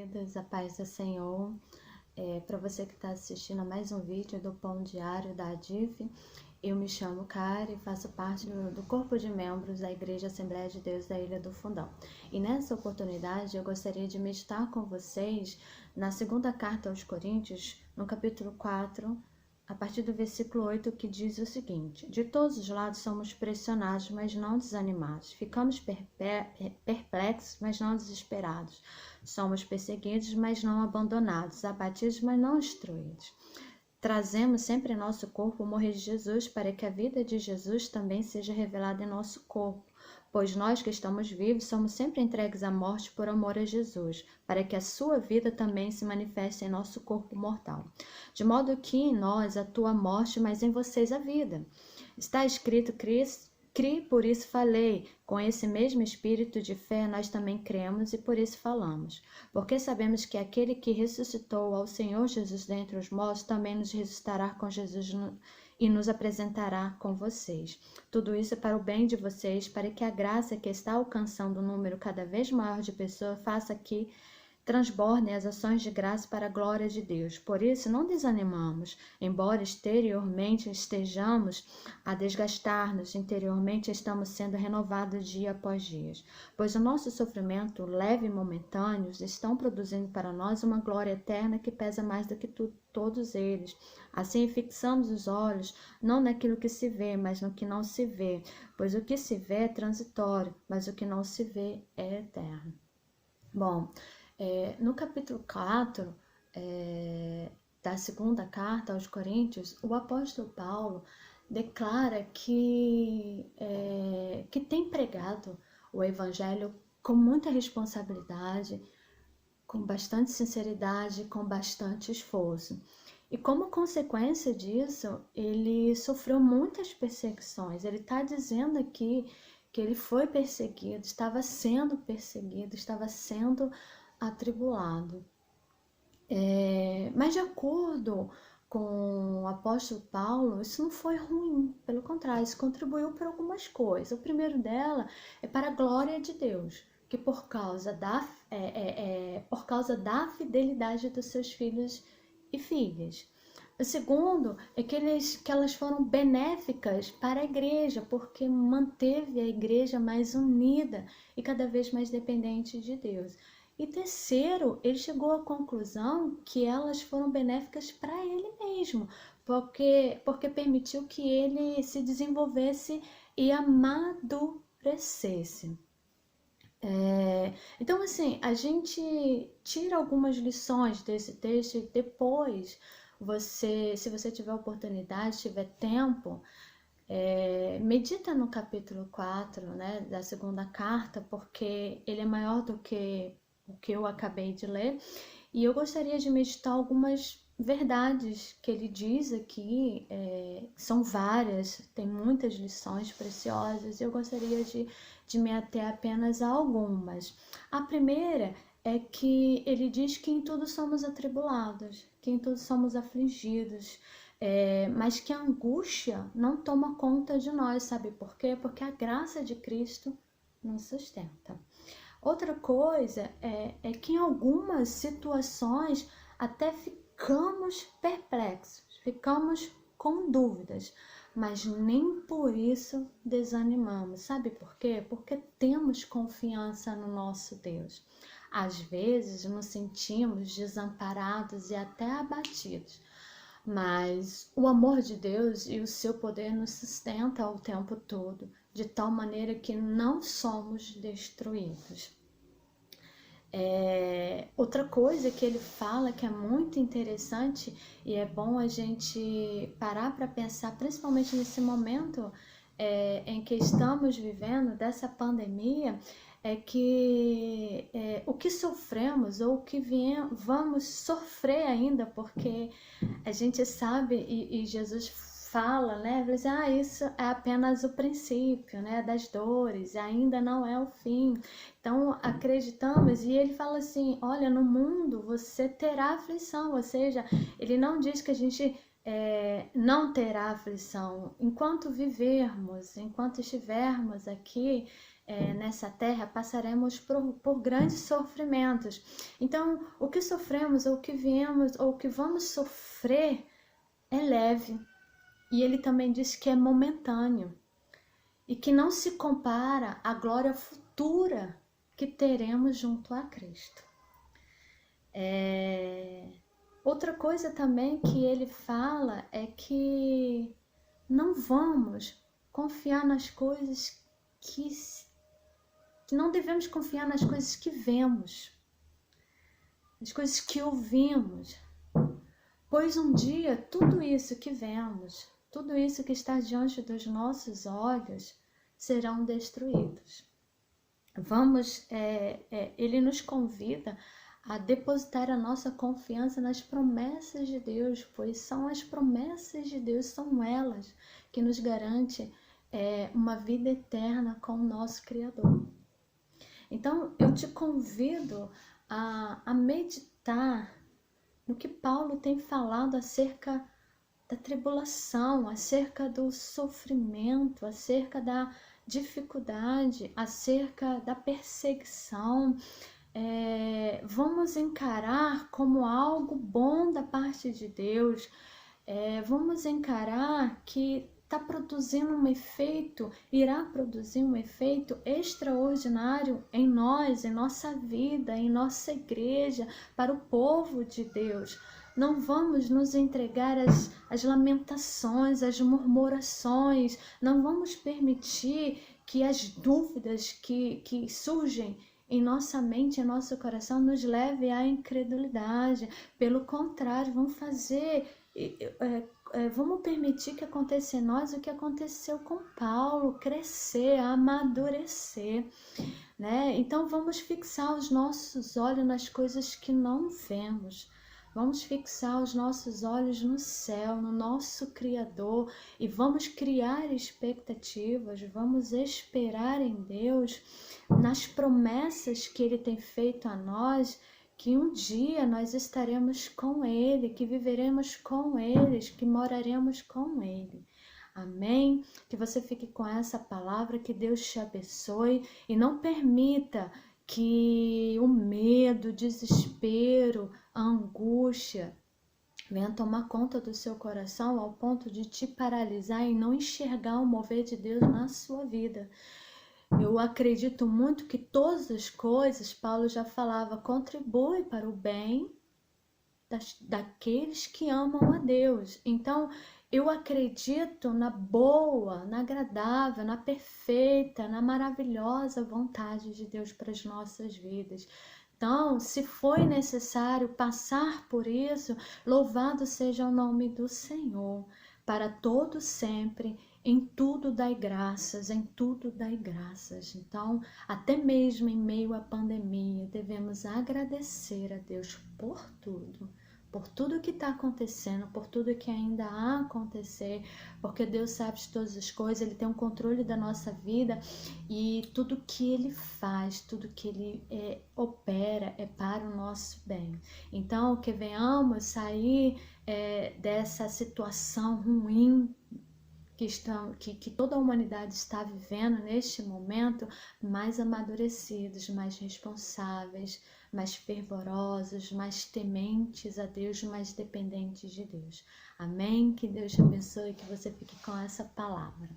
queridas, a paz do Senhor. Para você que está assistindo a mais um vídeo do Pão Diário da ADIF, eu me chamo Kari e faço parte do corpo de membros da Igreja Assembleia de Deus da Ilha do Fundão. E nessa oportunidade eu gostaria de meditar com vocês na segunda carta aos Coríntios, no capítulo 4, a partir do versículo 8, que diz o seguinte: de todos os lados somos pressionados, mas não desanimados. Ficamos perplexos, mas não desesperados. Somos perseguidos, mas não abandonados. Abatidos, mas não destruídos. Trazemos sempre em nosso corpo o morrer de Jesus, para que a vida de Jesus também seja revelada em nosso corpo. Pois nós que estamos vivos somos sempre entregues à morte por amor a Jesus, para que a sua vida também se manifeste em nosso corpo mortal. De modo que em nós atua a morte, mas em vocês a vida. Está escrito: Criei, por isso falei. Com esse mesmo espírito de fé nós também cremos e por isso falamos. Porque sabemos que aquele que ressuscitou ao Senhor Jesus dentre os mortos também nos ressuscitará com Jesus e nos apresentará com vocês. Tudo isso é para o bem de vocês, para que a graça que está alcançando um número cada vez maior de pessoas faça que transbordem as ações de graça para a glória de Deus. Por isso, não desanimamos, embora exteriormente estejamos a desgastar-nos, interiormente estamos sendo renovados dia após dia. Pois o nosso sofrimento leve e momentâneo estão produzindo para nós uma glória eterna que pesa mais do que todos eles. Assim, fixamos os olhos não naquilo que se vê, mas no que não se vê. Pois o que se vê é transitório, mas o que não se vê é eterno. Bom, no capítulo 4 da segunda carta aos Coríntios, o apóstolo Paulo declara que tem pregado o evangelho com muita responsabilidade, com bastante sinceridade, com bastante esforço. E como consequência disso, ele sofreu muitas perseguições. Ele está dizendo aqui que ele foi perseguido, estava sendo atribulado. Mas de acordo com o apóstolo Paulo, isso não foi ruim, pelo contrário, isso contribuiu para algumas coisas. O primeiro dela é para a glória de Deus, que por causa da fidelidade dos seus filhos e filhas. O segundo é que elas foram benéficas para a igreja, porque manteve a igreja mais unida e cada vez mais dependente de Deus. E terceiro, ele chegou à conclusão que elas foram benéficas para ele mesmo, porque permitiu que ele se desenvolvesse e amadurecesse. Então, assim, a gente tira algumas lições desse texto e depois, se você tiver oportunidade, tiver tempo, medita no capítulo 4, né, da segunda carta, porque ele é maior do que o que eu acabei de ler, e eu gostaria de meditar algumas verdades que ele diz aqui, são várias, tem muitas lições preciosas, e eu gostaria de me ater apenas a algumas. A primeira é que ele diz que em tudo somos atribulados, que em tudo somos afligidos, mas que a angústia não toma conta de nós, sabe por quê? Porque a graça de Cristo nos sustenta. Outra coisa é que em algumas situações até ficamos perplexos, ficamos com dúvidas, mas nem por isso desanimamos. Sabe por quê? Porque temos confiança no nosso Deus. Às vezes nos sentimos desamparados e até abatidos, mas o amor de Deus e o seu poder nos sustenta o tempo todo, de tal maneira que não somos destruídos. Outra coisa que ele fala que é muito interessante e é bom a gente parar para pensar, principalmente nesse momento em que estamos vivendo dessa pandemia, é que o que sofremos ou o que vamos sofrer ainda, porque a gente sabe e Jesus fala, né? Isso é apenas o princípio, né? Das dores, ainda não é o fim. Então acreditamos, e ele fala assim: olha, no mundo você terá aflição, ou seja, ele não diz que a gente não terá aflição. Enquanto vivermos, enquanto estivermos aqui nessa terra, passaremos por grandes sofrimentos. Então, o que sofremos, ou o que viemos, ou o que vamos sofrer é leve. E ele também diz que é momentâneo e que não se compara à glória futura que teremos junto a Cristo. Outra coisa também que ele fala é que não vamos confiar nas coisas que não devemos confiar nas coisas que vemos, nas coisas que ouvimos, pois um dia tudo isso que vemos, tudo isso que está diante dos nossos olhos serão destruídos. Ele nos convida a depositar a nossa confiança nas promessas de Deus, pois são as promessas de Deus, são elas que nos garantem uma vida eterna com o nosso Criador. Então, eu te convido a meditar no que Paulo tem falado acerca da tribulação, acerca do sofrimento, acerca da dificuldade, acerca da perseguição. Vamos encarar como algo bom da parte de Deus. Vamos encarar que está produzindo um efeito, irá produzir um efeito extraordinário em nós, em nossa vida, em nossa igreja, para o povo de Deus. Não vamos nos entregar às lamentações, às murmurações, não vamos permitir que as dúvidas que surgem em nossa mente, em nosso coração, nos leve à incredulidade. Pelo contrário, vamos permitir que aconteça em nós o que aconteceu com Paulo, crescer, amadurecer, né? Então vamos fixar os nossos olhos nas coisas que não vemos. Vamos fixar os nossos olhos no céu, no nosso Criador, e vamos criar expectativas, vamos esperar em Deus, nas promessas que Ele tem feito a nós, que um dia nós estaremos com Ele, que viveremos com Ele, que moraremos com Ele. Amém? Que você fique com essa palavra, que Deus te abençoe e não permita que o medo, o desespero, a angústia venha tomar conta do seu coração ao ponto de te paralisar e não enxergar o mover de Deus na sua vida. Eu acredito muito que todas as coisas, Paulo já falava, contribuem para o bem daqueles que amam a Deus. Então, eu acredito na boa, na agradável, na perfeita, na maravilhosa vontade de Deus para as nossas vidas. Então, se foi necessário passar por isso, louvado seja o nome do Senhor, para todo sempre. Em tudo dai graças, em tudo dai graças. Então, até mesmo em meio à pandemia, devemos agradecer a Deus por tudo que está acontecendo, por tudo que ainda há a acontecer, porque Deus sabe de todas as coisas, Ele tem um controle da nossa vida e tudo que Ele faz, tudo que Ele opera é para o nosso bem. Então, que venhamos sair dessa situação ruim que toda a humanidade está vivendo neste momento, mais amadurecidos, mais responsáveis, mais fervorosos, mais tementes a Deus, mais dependentes de Deus. Amém? Que Deus te abençoe e que você fique com essa palavra.